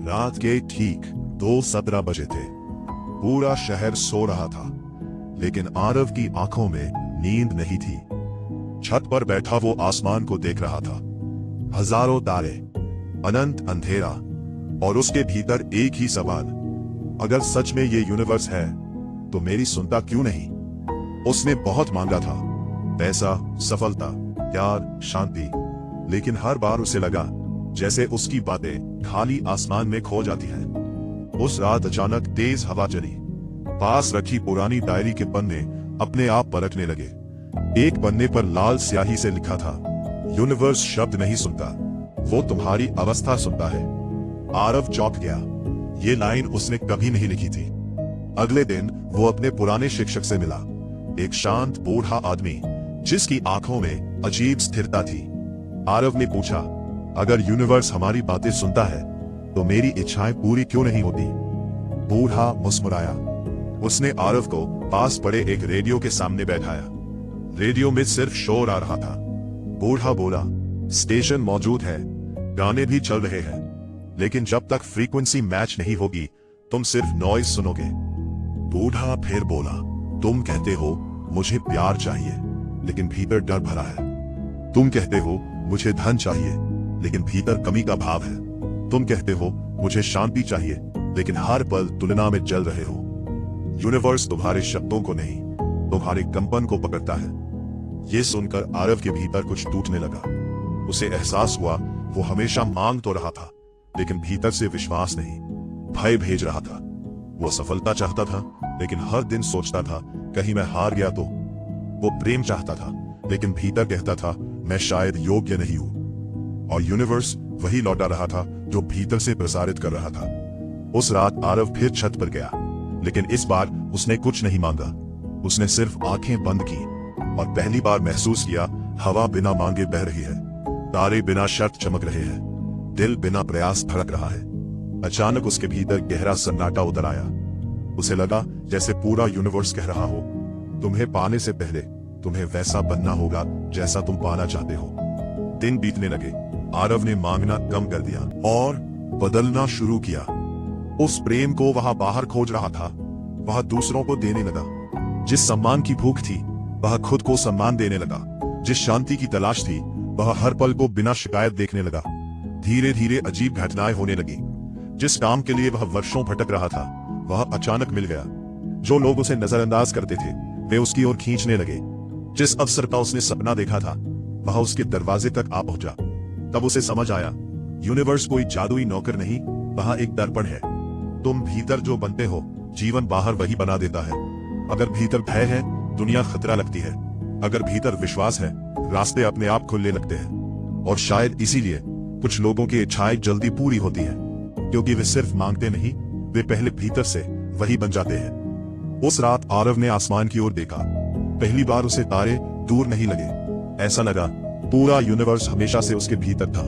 रात के ठीक 2:17 बजे थे। पूरा शहर सो रहा था, लेकिन आरव की आंखों में नींद नहीं थी। छत पर बैठा वो आसमान को देख रहा था। हजारों तारे, अनंत अंधेरा, और उसके भीतर एक ही सवाल, अगर सच में ये यूनिवर्स है तो मेरी सुनता क्यों नहीं? उसने बहुत मांगा था, पैसा, सफलता, प्यार, शांति, लेकिन हर बार उसे लगा जैसे उसकी बातें खाली आसमान में खो जाती हैं। उस रात अचानक तेज हवा चली। पास रखी पुरानी डायरी के पन्ने अपने आप पलटने लगे। एक पन्ने पर लाल स्याही से लिखा था, यूनिवर्स शब्द नहीं सुनता, वो तुम्हारी अवस्था सुनता है। आरव चौंक गया। ये लाइन उसने कभी नहीं लिखी थी। अगले दिन वो अपने पुराने शिक्षक से मिला, एक शांत बूढ़ा आदमी जिसकी आंखों में अजीब स्थिरता थी। आरव ने पूछा, अगर यूनिवर्स हमारी बातें सुनता है तो मेरी इच्छाएं पूरी क्यों नहीं होती? बूढ़ा मुस्कुराया। उसने आरव को पास पड़े एक रेडियो के सामने बैठाया। रेडियो में सिर्फ शोर आ रहा था। बूढ़ा बोला, स्टेशन मौजूद है, गाने भी चल रहे हैं, लेकिन जब तक फ्रीक्वेंसी मैच नहीं होगी तुम सिर्फ नॉइज सुनोगे। बूढ़ा फिर बोला, तुम कहते हो मुझे प्यार चाहिए, लेकिन भीतर डर भरा है। तुम कहते हो मुझे धन चाहिए, लेकिन भीतर कमी का भाव है। तुम कहते हो मुझे शांति चाहिए, लेकिन हर पल तुलना में जल रहे हो। यूनिवर्स तुम्हारे शब्दों को नहीं, तुम्हारे कंपन को पकड़ता है। ये सुनकर आरव के भीतर कुछ टूटने लगा। उसे एहसास हुआ वो हमेशा मांग तो रहा था, लेकिन भीतर से विश्वास नहीं, भय भेज रहा था। वो सफलता चाहता था, लेकिन हर दिन सोचता था कहीं मैं हार गया तो। वो प्रेम चाहता था, लेकिन भीतर कहता था मैं शायद योग्य नहीं हूं। और यूनिवर्स वही लौटा रहा था जो भीतर से प्रसारित कर रहा था। उस रात आरव फिर छत पर गया, लेकिन इस बार उसने कुछ नहीं मांगा। उसने सिर्फ आंखें बंद की और पहली बार महसूस किया, हवा बिना मांगे बह रही है, तारे बिना शर्त चमक रहे हैं, दिल बिना प्रयास धड़क रहा है। अचानक उसके भीतर गहरा सन्नाटा उतर आया। उसे लगा जैसे पूरा यूनिवर्स कह रहा हो, तुम्हें पाने से पहले तुम्हें वैसा बनना होगा जैसा तुम पाना चाहते हो। दिन बीतने लगे। आरव ने मांगना कम कर दिया और बदलना शुरू किया। उस प्रेम को वह बाहर खोज रहा था, वह दूसरों को देने लगा। जिस सम्मान की भूख थी वह खुद को सम्मान देने लगा। जिस शांति की तलाश थी वह हर पल को बिना शिकायत देखने लगा। धीरे धीरे अजीब घटनाएं होने लगी। जिस काम के लिए वह वर्षों भटक रहा था वह अचानक मिल गया। जो लोग उसे नजरअंदाज करते थे वे उसकी ओर खींचने लगे। जिस अवसर का उसने सपना देखा था वह उसके दरवाजे तक आ पहुंचा। तब उसे समझ आया, यूनिवर्स कोई जादुई नौकर नहीं, वह एक दर्पण है। तुम भीतर जो बनते हो जीवन बाहर वही बना देता है। अगर भीतर भय है दुनिया खतरा लगती है, अगर भीतर विश्वास है रास्ते अपने आप खुलने लगते हैं। और शायद इसीलिए कुछ लोगों की इच्छाएं जल्दी पूरी होती हैं, क्योंकि वे सिर्फ मांगते नहीं, वे पहले भीतर से वही बन जाते हैं। उस रात आरव ने आसमान की ओर देखा। पहली बार उसे तारे दूर नहीं लगे। ऐसा लगा पूरा यूनिवर्स हमेशा से उसके भीतर था।